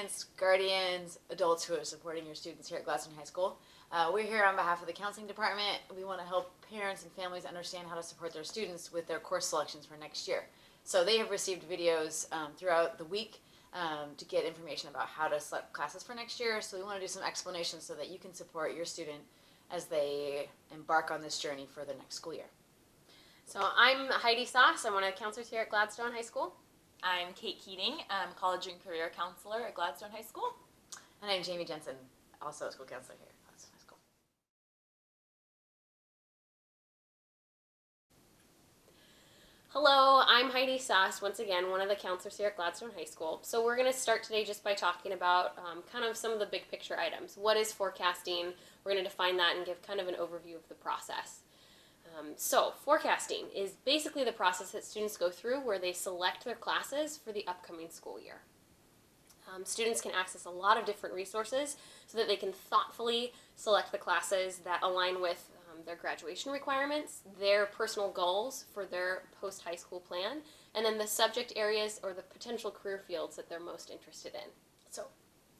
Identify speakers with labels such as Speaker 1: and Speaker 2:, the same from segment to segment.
Speaker 1: parents, guardians, adults who are supporting your students here at Gladstone High School. We're here on behalf of the counseling department. We want to help parents and families understand how to support their students with their course selections for next year. So they have received videos throughout the week to get information about how to select classes for next year. So we want to do some explanations so that you can support your student as they embark on this journey for the next school year.
Speaker 2: So I'm Heidi Sauce. I'm one of the counselors here at Gladstone High School.
Speaker 3: I'm Kate Keating. I'm college and career counselor at Gladstone High School.
Speaker 1: And I'm Jamie Jensen, also a school counselor here at Gladstone High School.
Speaker 2: Hello, I'm Heidi Sauce, once again, one of the counselors here at Gladstone High School. So we're going to start today just by talking about kind of some of the big picture items. What is forecasting? We're going to define that and give kind of an overview of the process. So forecasting is basically the process that students go through where they select their classes for the upcoming school year. Students can access a lot of different resources so that they can thoughtfully select the classes that align with their graduation requirements, their personal goals for their post-high school plan, and then the subject areas or the potential career fields that they're most interested in. So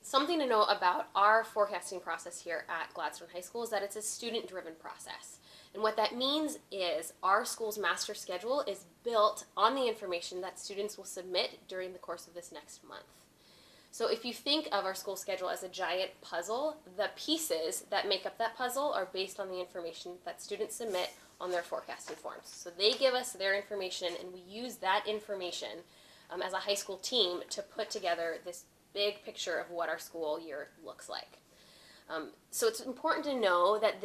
Speaker 2: something to know about our forecasting process here at Gladstone High School is that it's a student-driven process. And what that means is our school's master schedule is built on the information that students will submit during the course of this next month. So if you think of our school schedule as a giant puzzle, the pieces that make up that puzzle are based on the information that students submit on their forecasting forms. So they give us their information and we use that information as a high school team to put together this big picture of what our school year looks like. So it's important to know that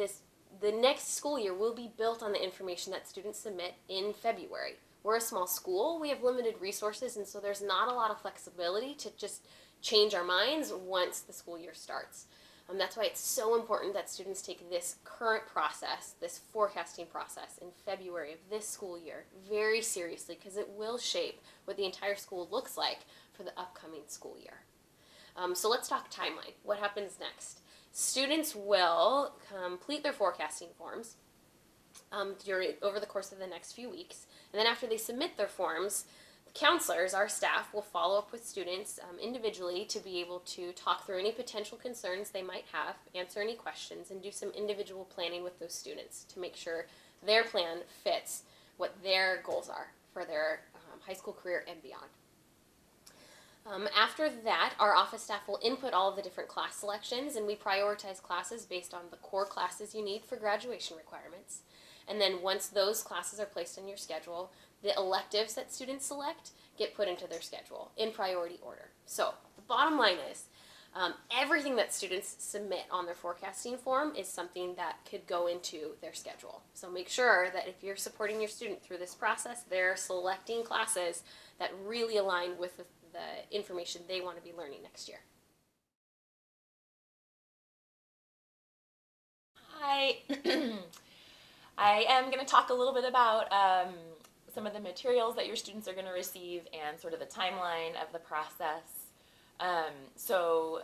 Speaker 2: the next school year will be built on the information that students submit in February. We're a small school, we have limited resources, and so there's not a lot of flexibility to just change our minds once the school year starts. That's why it's so important that students take this current process, this forecasting process in February of this school year very seriously because it will shape what the entire school looks like for the upcoming school year. So let's talk timeline. What happens next? Students will complete their forecasting forms over the course of the next few weeks, and then after they submit their forms, the counselors, our staff, will follow up with students individually to be able to talk through any potential concerns they might have, answer any questions, and do some individual planning with those students to make sure their plan fits what their goals are for their high school career and beyond. After that, our office staff will input all of the different class selections, and we prioritize classes based on the core classes you need for graduation requirements. And then once those classes are placed on your schedule, the electives that students select get put into their schedule in priority order. So the bottom line is everything that students submit on their forecasting form is something that could go into their schedule. So make sure that if you're supporting your student through this process, they're selecting classes that really align with the information they want to be learning next year.
Speaker 3: Hi. I am going to talk a little bit about some of the materials that your students are going to receive and sort of the timeline of the process. So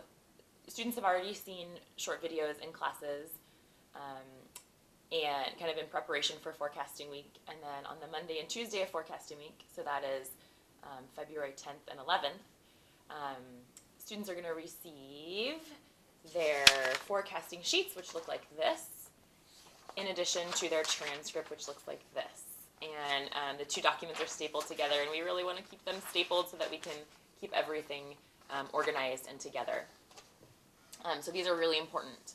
Speaker 3: students have already seen short videos in classes and kind of in preparation for forecasting week, and then on the Monday and Tuesday of forecasting week, so that is February 10th and 11th, students are going to receive their forecasting sheets, which look like this, in addition to their transcript, which looks like this. And the two documents are stapled together, and we really want to keep them stapled so that we can keep everything organized and together. So these are really important.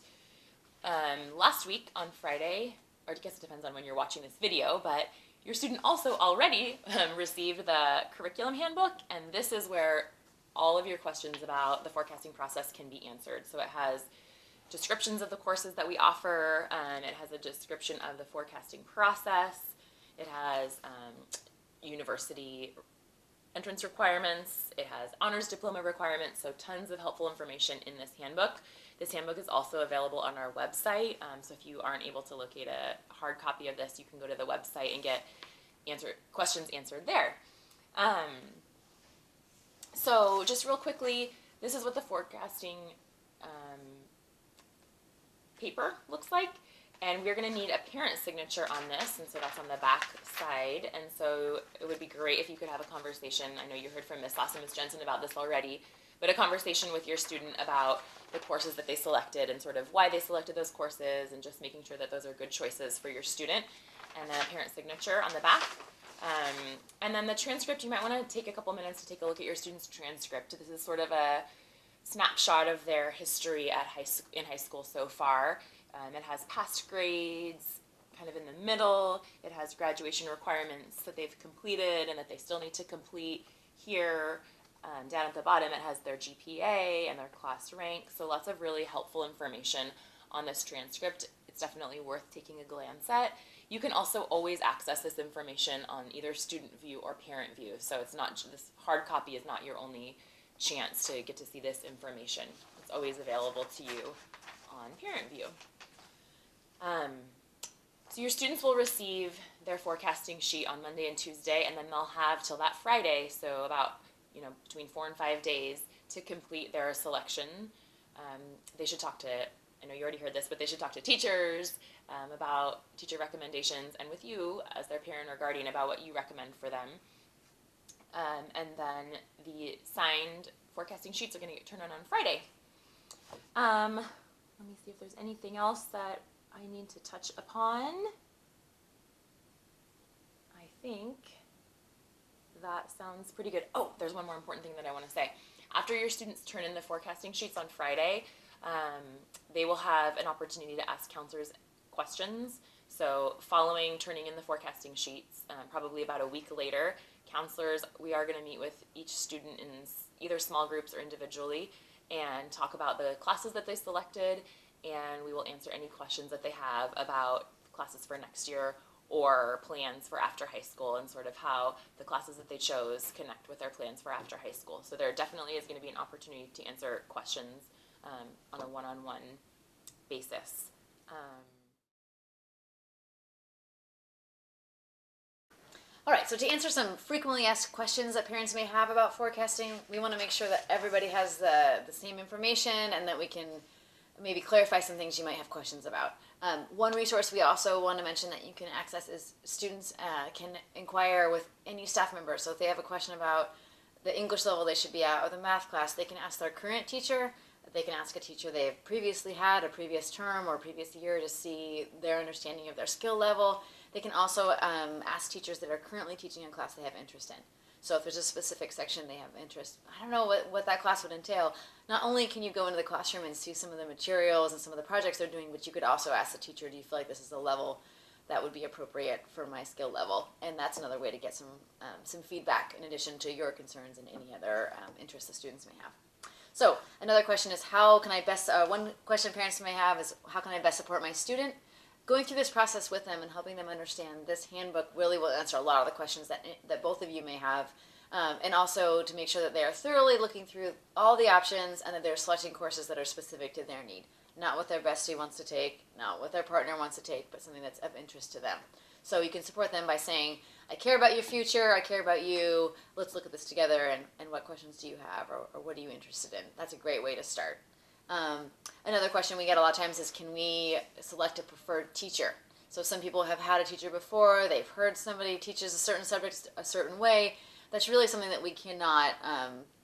Speaker 3: Last week on Friday, or I guess it depends on when you're watching this video, but your student also already received the curriculum handbook, and this is where all of your questions about the forecasting process can be answered. So it has descriptions of the courses that we offer, it has a description of the forecasting process, it has university entrance requirements, it has honors diploma requirements, so tons of helpful information in this handbook. This handbook is also available on our website, so if you aren't able to locate a hard copy of this, you can go to the website and get questions answered there. So just real quickly, this is what the forecasting paper looks like, and we're going to need a parent signature on this, and so that's on the back side, and so it would be great if you could have a conversation. I know you heard from Ms. Sauce and Ms. Jensen about this already, but a conversation with your student about the courses that they selected and sort of why they selected those courses, and just making sure that those are good choices for your student. And then a parent signature on the back. And then the transcript, you might want to take a couple minutes to take a look at your student's transcript. This is sort of a snapshot of their history at in high school so far. It has past grades kind of in the middle. It has graduation requirements that they've completed and that they still need to complete here. Down at the bottom, it has their GPA and their class rank. So lots of really helpful information on this transcript. It's definitely worth taking a glance at. You can also always access this information on either student view or parent view. So it's not, this hard copy is not your only chance to get to see this information. It's always available to you on parent view. So your students will receive their forecasting sheet on Monday and Tuesday, and then they'll have till that Friday, so about between 4 and 5 days, to complete their selection. They should talk to, I know you already heard this, but they should talk to teachers about teacher recommendations, and with you as their parent or guardian about what you recommend for them. And then the signed forecasting sheets are going to get turned on Friday. Let me see if there's anything else that I need to touch upon. I think that sounds pretty good. Oh, there's one more important thing that I want to say. After your students turn in the forecasting sheets on Friday, they will have an opportunity to ask counselors questions. So following turning in the forecasting sheets, probably about a week later, counselors, we are going to meet with each student in either small groups or individually and talk about the classes that they selected, and we will answer any questions that they have about classes for next year or plans for after high school, and sort of how the classes that they chose connect with their plans for after high school. So there definitely is going to be an opportunity to answer questions on a one-on-one basis.
Speaker 1: All right, so to answer some frequently asked questions that parents may have about forecasting, we want to make sure that everybody has the same information, and that we can maybe clarify some things you might have questions about. One resource we also want to mention that you can access is students can inquire with any staff member. So if they have a question about the English level they should be at or the math class, they can ask their current teacher. They can ask a teacher they've previously had, a previous term or previous year, to see their understanding of their skill level. They can also ask teachers that are currently teaching a class they have interest in. So if there's a specific section they have interest, I don't know what that class would entail. Not only can you go into the classroom and see some of the materials and some of the projects they're doing, but you could also ask the teacher, do you feel like this is a level that would be appropriate for my skill level? And that's another way to get some feedback in addition to your concerns and any other interests the students may have. So another question is, how can I best, one question parents may have is, how can I best support my student? Going through this process with them and helping them understand this handbook really will answer a lot of the questions that both of you may have, and also to make sure that they are thoroughly looking through all the options and that they're selecting courses that are specific to their need. Not what their bestie wants to take, not what their partner wants to take, but something that's of interest to them. So you can support them by saying, I care about your future, I care about you, let's look at this together, and what questions do you have, or what are you interested in? That's a great way to start. Another question we get a lot of times is, can we select a preferred teacher? So some people have had a teacher before, they've heard somebody teaches a certain subject a certain way. That's really something that we cannot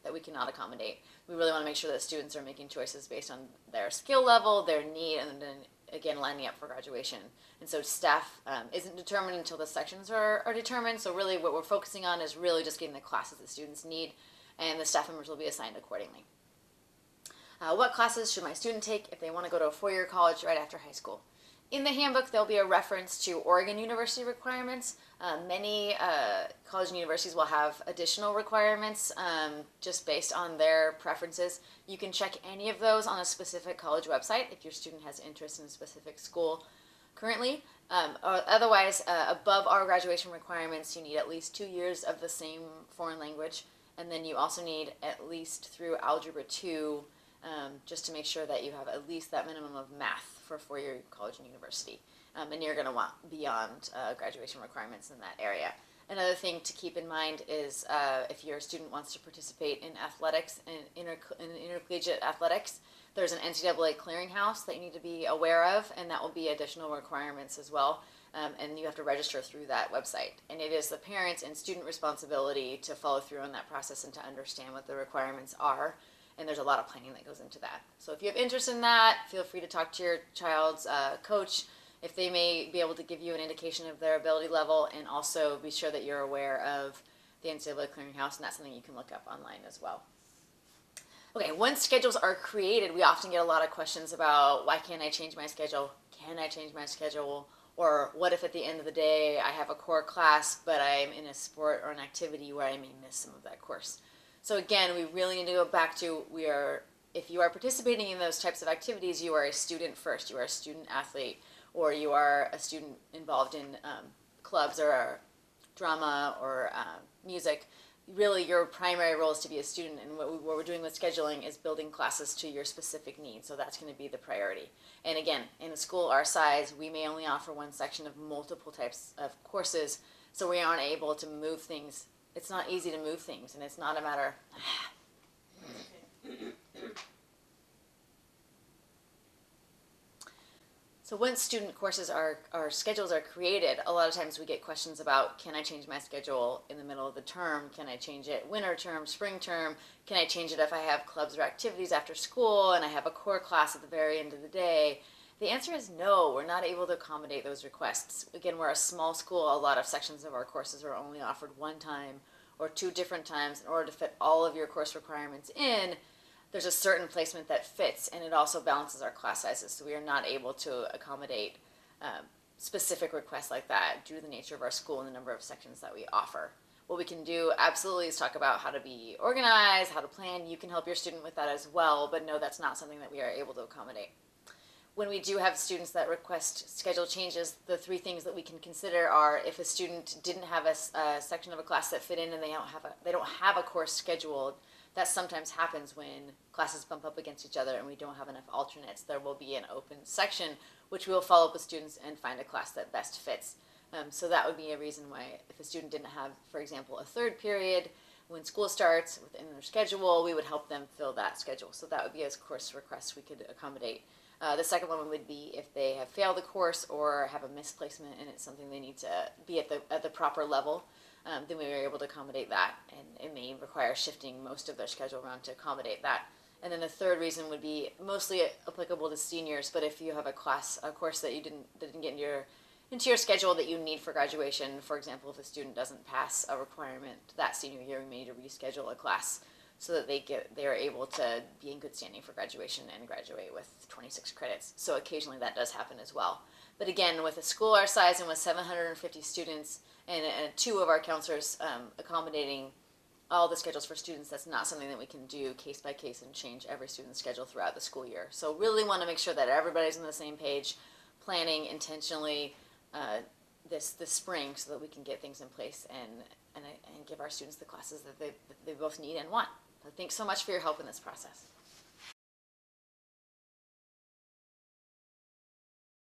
Speaker 1: accommodate. We really want to make sure that students are making choices based on their skill level, their need, and then again lining up for graduation. And so staff isn't determined until the sections are determined. So really what we're focusing on is really just getting the classes that students need, and the staff members will be assigned accordingly. What classes should my student take if they want to go to a four-year college right after high school? In the handbook, there'll be a reference to Oregon University requirements. Many colleges and universities will have additional requirements just based on their preferences. You can check any of those on a specific college website if your student has interest in a specific school currently. Otherwise, above our graduation requirements, you need at least 2 years of the same foreign language, and then you also need at least through Algebra 2 just to make sure that you have at least that minimum of math for a four-year college and university. And you're going to want beyond graduation requirements in that area. Another thing to keep in mind is if your student wants to participate in athletics, in intercollegiate athletics, there's an NCAA clearinghouse that you need to be aware of, and that will be additional requirements as well. And you have to register through that website. And it is the parents' and student responsibility to follow through on that process and to understand what the requirements are. and there's a lot of planning that goes into that. So if you have interest in that, feel free to talk to your child's coach if they may be able to give you an indication of their ability level, and also be sure that you're aware of the NCAA Clearinghouse, and that's something you can look up online as well. Okay, once schedules are created, we often get a lot of questions about why can't I change my schedule? Can I change my schedule? Or what if at the end of the day I have a core class, but I'm in a sport or an activity where I may miss some of that course? So again, we really need to go back to, if you are participating in those types of activities, you are a student first. You are a student athlete, or you are a student involved in clubs or drama or music. Really, your primary role is to be a student, and what we're doing with scheduling is building classes to your specific needs, so that's going to be the priority. And again, in a school our size, we may only offer one section of multiple types of courses, so we aren't able to move things. It's not easy to move things, and it's not a matter. So once student courses our schedules are created, a lot of times we get questions about, can I change my schedule in the middle of the term? Can I change it winter term, spring term? Can I change it if I have clubs or activities after school and I have a core class at the very end of the day? The answer is no, we're not able to accommodate those requests. Again, we're a small school. A lot of sections of our courses are only offered one time or two different times. In order to fit all of your course requirements in, there's a certain placement that fits, and it also balances our class sizes, so we are not able to accommodate specific requests like that due to the nature of our school and the number of sections that we offer. What we can do absolutely is talk about how to be organized, how to plan. You can help your student with that as well, but no, that's not something that we are able to accommodate. When we do have students that request schedule changes, the three things that we can consider are if a student didn't have a section of a class that fit in and they don't have a course scheduled. That sometimes happens when classes bump up against each other and we don't have enough alternates. There will be an open section which we will follow up with students and find a class that best fits. So that would be a reason why if a student didn't have, for example, a third period when school starts within their schedule, we would help them fill that schedule. So that would be a course request we could accommodate. The second one would be if they have failed the course or have a misplacement and it's something they need to be at the proper level. Then we were able to accommodate that, and it may require shifting most of their schedule around to accommodate that. And then the third reason would be mostly applicable to seniors, but if you have a course that didn't get into your schedule that you need for graduation, for example, if a student doesn't pass a requirement that senior year, we may need to reschedule a class so that they are able to be in good standing for graduation and graduate with 26 credits. So occasionally that does happen as well. But again, with a school our size and with 750 students, and two of our counselors accommodating all the schedules for students, that's not something that we can do case by case and change every student's schedule throughout the school year. So really want to make sure that everybody's on the same page, planning intentionally this spring so that we can get things in place and give our students the classes that they both need and want. So thanks so much for your help in this process.